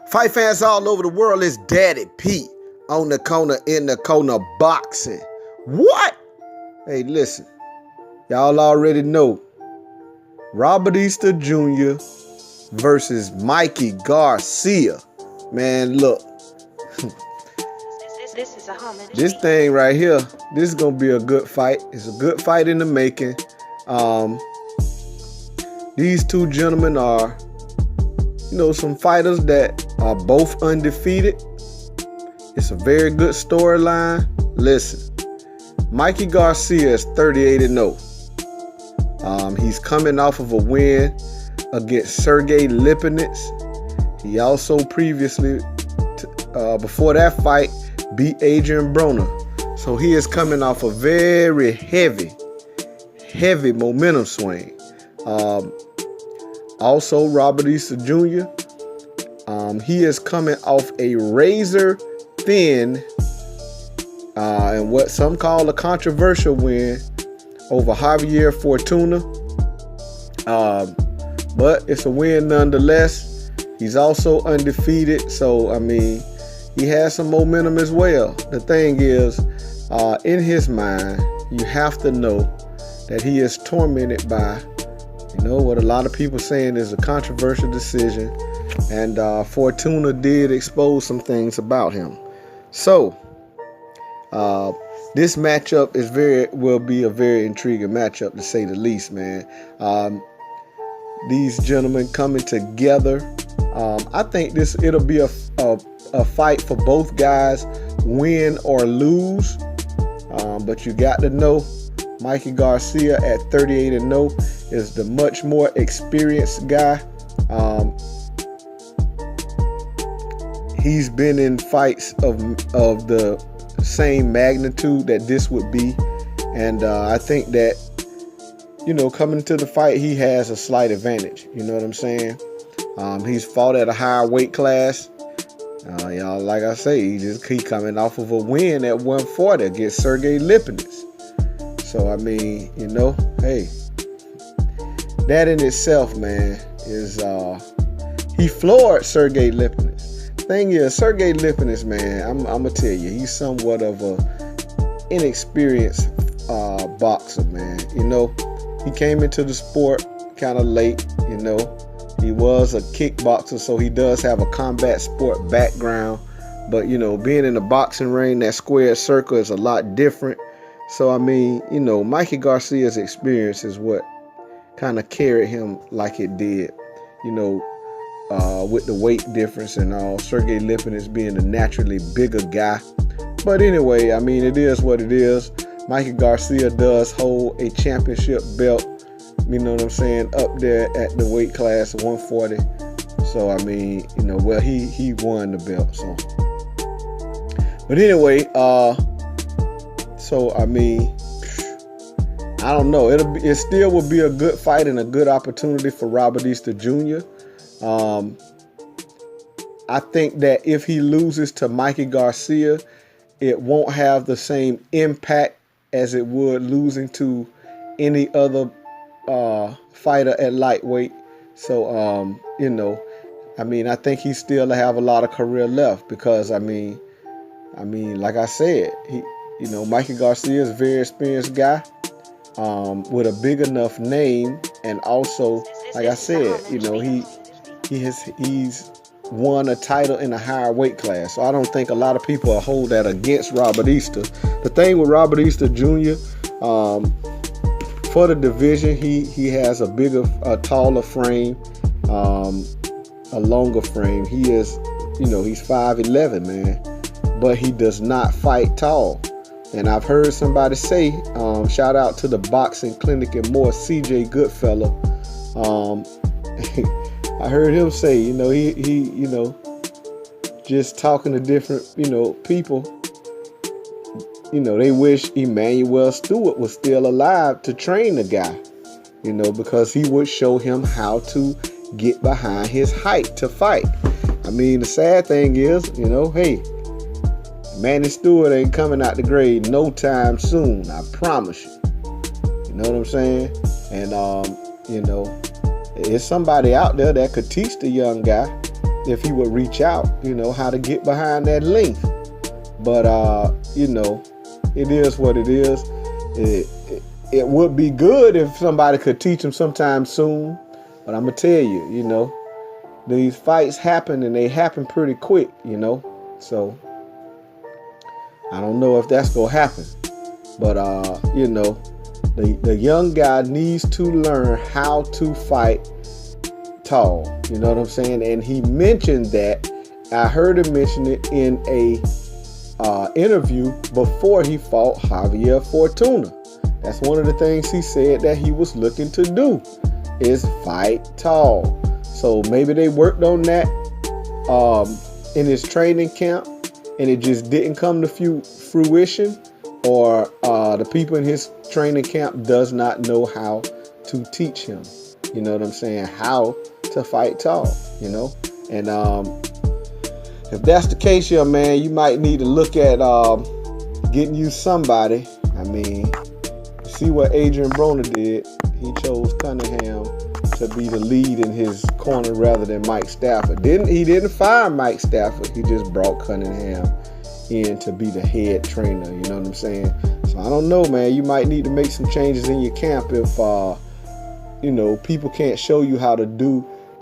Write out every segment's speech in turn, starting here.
Fight fans all over the world, it's Daddy Pete on the corner, in the corner, boxing. What? Hey, listen. Y'all already know. Robert Easter Jr. versus Mikey Garcia. Man, look. This is a homage. This thing right here, this is going to be a good fight. It's a good fight in the making. These two gentlemen are, some fighters that are both undefeated. It's a very good storyline. Listen, Mikey Garcia is 38-0. He's coming off of a win against Sergey Lipinets. He also previously, before that fight, beat Adrian Broner. So he is coming off a very heavy momentum swing. Also, Robert Easter Jr., he is coming off a razor thin and what some call a controversial win over Javier Fortuna. But it's a win nonetheless. He's also undefeated. So, he has some momentum as well. The thing is, in his mind, you have to know that he is tormented by, what a lot of people saying is a controversial decision. And Fortuna did expose some things about him. So, this matchup will be a very intriguing matchup, to say the least, man. These gentlemen coming together. I think it'll be a fight for both guys, win or lose. But you got to know, Mikey Garcia at 38-0 is the much more experienced guy. He's been in fights of the same magnitude that this would be. And I think that, coming to the fight, he has a slight advantage. You know what I'm saying? He's fought at a higher weight class. Like I say, he coming off of a win at 140 against Sergey Lipinets. So, hey, that in itself, man, is he floored Sergey Lipinets. Thing is, Sergey Lipinets, man, I'm gonna tell you, he's somewhat of a inexperienced boxer, man. He came into the sport kind of late. He was a kickboxer, so he does have a combat sport background. But being in the boxing ring, that square circle is a lot different. So Mikey Garcia's experience is what kind of carried him like it did. With the weight difference and all, Sergey Lipinets being a naturally bigger guy. But anyway, it is what it is. Mikey Garcia does hold a championship belt, up there at the weight class of 140. So, he won the belt. So, but anyway, I don't know. It still will be a good fight and a good opportunity for Robert Easter Jr. I think that if he loses to Mikey Garcia, it won't have the same impact as it would losing to any other fighter at lightweight. So, I think he still have a lot of career left because, like I said, Mikey Garcia is a very experienced guy with a big enough name, and also, like I said, he's won a title in a higher weight class. So I don't think a lot of people will hold that against Robert Easter. The thing with Robert Easter Jr., for the division, he has a bigger, taller frame, a longer frame. He is, he's 5'11", man, but he does not fight tall. And I've heard somebody say, shout out to the boxing clinic and more, CJ Goodfellow. I heard him say, he just talking to different, people, they wish Emmanuel Stewart was still alive to train the guy, because he would show him how to get behind his height to fight. The sad thing is, hey, Manny Stewart ain't coming out the grave no time soon. I promise you. You know what I'm saying? And, there's somebody out there that could teach the young guy. if he would reach out, how to get behind that length. But, it is what it is. It would be good if somebody could teach him sometime soon. But I'm going to tell you, these fights happen and they happen pretty quick, So I don't know if that's going to happen. But, the young guy needs to learn how to fight tall. You know what I'm saying? And he mentioned that. I heard him mention it in a interview before he fought Javier Fortuna. That's one of the things he said that he was looking to do, is fight tall. So maybe they worked on that in his training camp and it just didn't come to fruition, or the people in his training camp does not know how to teach him, you know what I'm saying, how to fight tall, And if that's the case, young man, you might need to look at getting you somebody. I mean, see what Adrian Broner did. He chose Cunningham to be the lead in his corner rather than Mike Stafford. He didn't fire Mike Stafford. He just brought Cunningham in to be the head trainer. You know what I'm saying? So I don't know, man. You might need to make some changes in your camp if people can't show you how to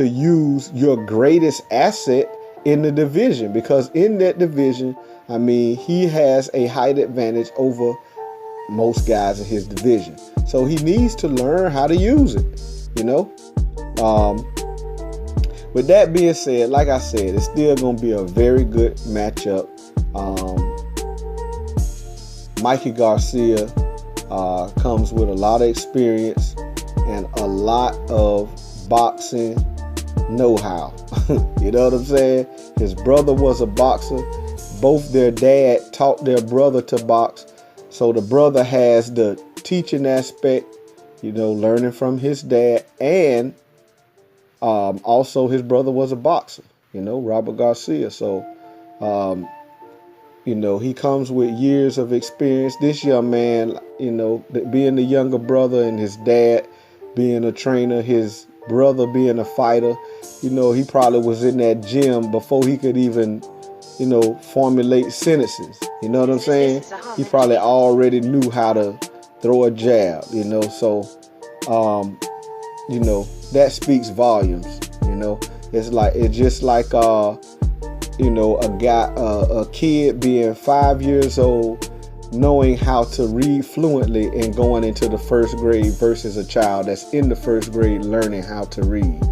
use your greatest asset in the division, because in that division, I mean, he has a height advantage over most guys in his division. So he needs to learn how to use it, With that being said, like I said, it's still going to be a very good matchup. Mikey Garcia comes with a lot of experience and a lot of boxing know-how. You know what I'm saying? His brother was a boxer. Both their dad taught their brother to box. So the brother has the teaching aspect, learning from his dad. And also his brother was a boxer, Robert Garcia. So, he comes with years of experience. This young man, being the younger brother and his dad being a trainer, his brother being a fighter, he probably was in that gym before he could even, formulate sentences. You know what I'm saying? He probably already knew how to throw a jab, So, that speaks volumes. It's just like a kid being 5 years old, knowing how to read fluently and going into the first grade versus a child that's in the first grade learning how to read.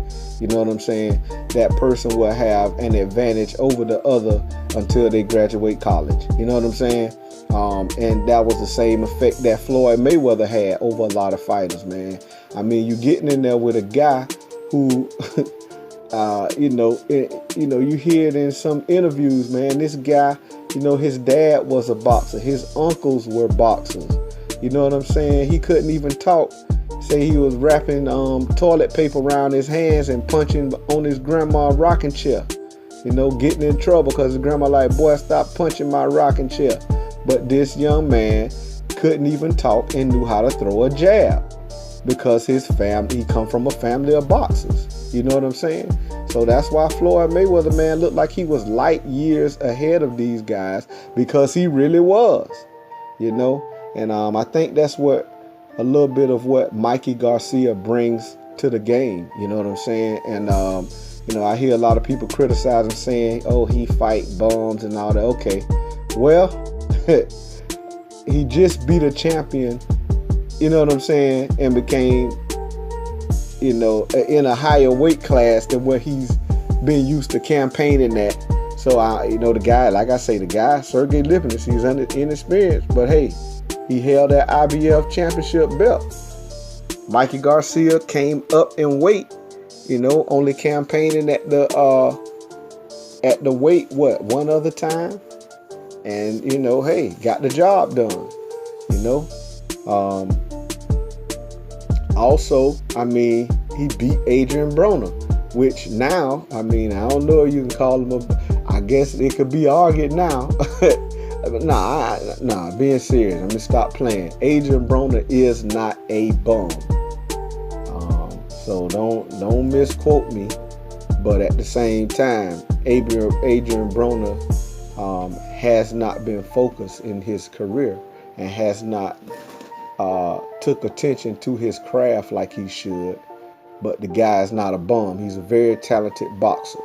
You know what I'm saying? That person will have an advantage over the other until they graduate college. You know what I'm saying? And that was the same effect that Floyd Mayweather had over a lot of fighters, man. I mean, you getting in there with a guy who, you hear it in some interviews, man. This guy, his dad was a boxer. His uncles were boxers. You know what I'm saying? He couldn't even talk. Say he was wrapping toilet paper around his hands and punching on his grandma's rocking chair. Getting in trouble because his grandma like, boy, stop punching my rocking chair. But this young man couldn't even talk and knew how to throw a jab because he come from a family of boxers. You know what I'm saying? So that's why Floyd Mayweather, man, looked like he was light years ahead of these guys, because he really was, And I think that's a little bit of what Mikey Garcia brings to the game. You know what I'm saying? And, I hear a lot of people criticizing, saying, oh, he fight bums and all that. Okay, well, he just beat a champion, you know what I'm saying, and became, in a higher weight class than what he's been used to campaigning at. So, the guy, like I say, Sergey Lipinets, he's inexperienced, but hey, he held that IBF championship belt. Mikey Garcia came up in weight, only campaigning at the weight, one other time. And, hey, got the job done, Also, I mean, he beat Adrian Broner, which now, I mean, I don't know if you can call him I guess it could be argued now. Nah, being serious, I'm gonna stop playing. Adrian Broner is not a bum. So don't misquote me. But at the same time, Adrian Broner has not been focused in his career and has not took attention to his craft like he should. But the guy is not a bum. He's a very talented boxer.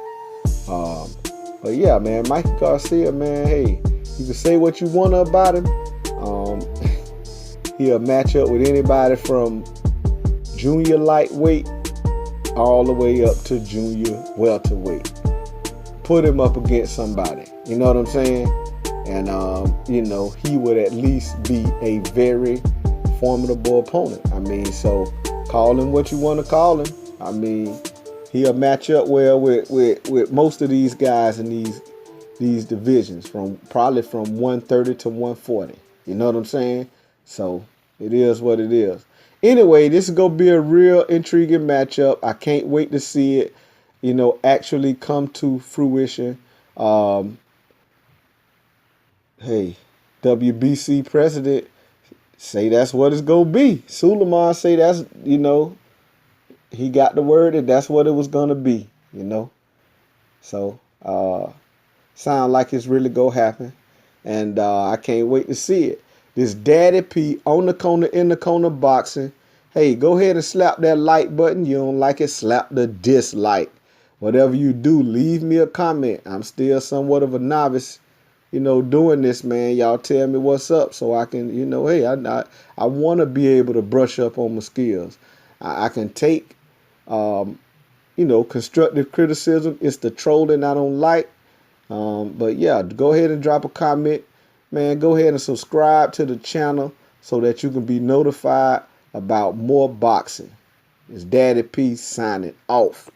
But yeah, man, Mikey Garcia, man, hey, you can say what you want about him. He'll match up with anybody from junior lightweight all the way up to junior welterweight. Put him up against somebody. You know what I'm saying? And, you know, he would at least be a very formidable opponent. I mean, so call him what you want to call him. I mean, he'll match up well with most of these guys in these divisions, probably from 130 to 140. You know what I'm saying? So it is what it is. Anyway, this is going to be a real intriguing matchup. I can't wait to see it, you know, actually come to fruition. Hey, WBC president say that's what it's going to be. Suleiman say that's, you know, he got the word that that's what it was going to be, you know. So, sound like it's really going to happen. And I can't wait to see it. This Daddy P on the corner, in the corner boxing. Hey, go ahead and slap that like button. You don't like it, slap the dislike. Whatever you do, leave me a comment. I'm still somewhat of a novice, you know, doing this, man. Y'all tell me what's up so I can, you know, hey, I want to be able to brush up on my skills. I can take, you know, constructive criticism. It's the trolling I don't like. But yeah, go ahead and drop a comment. Man, go ahead and subscribe to the channel so that you can be notified about more boxing. It's Daddy P signing off.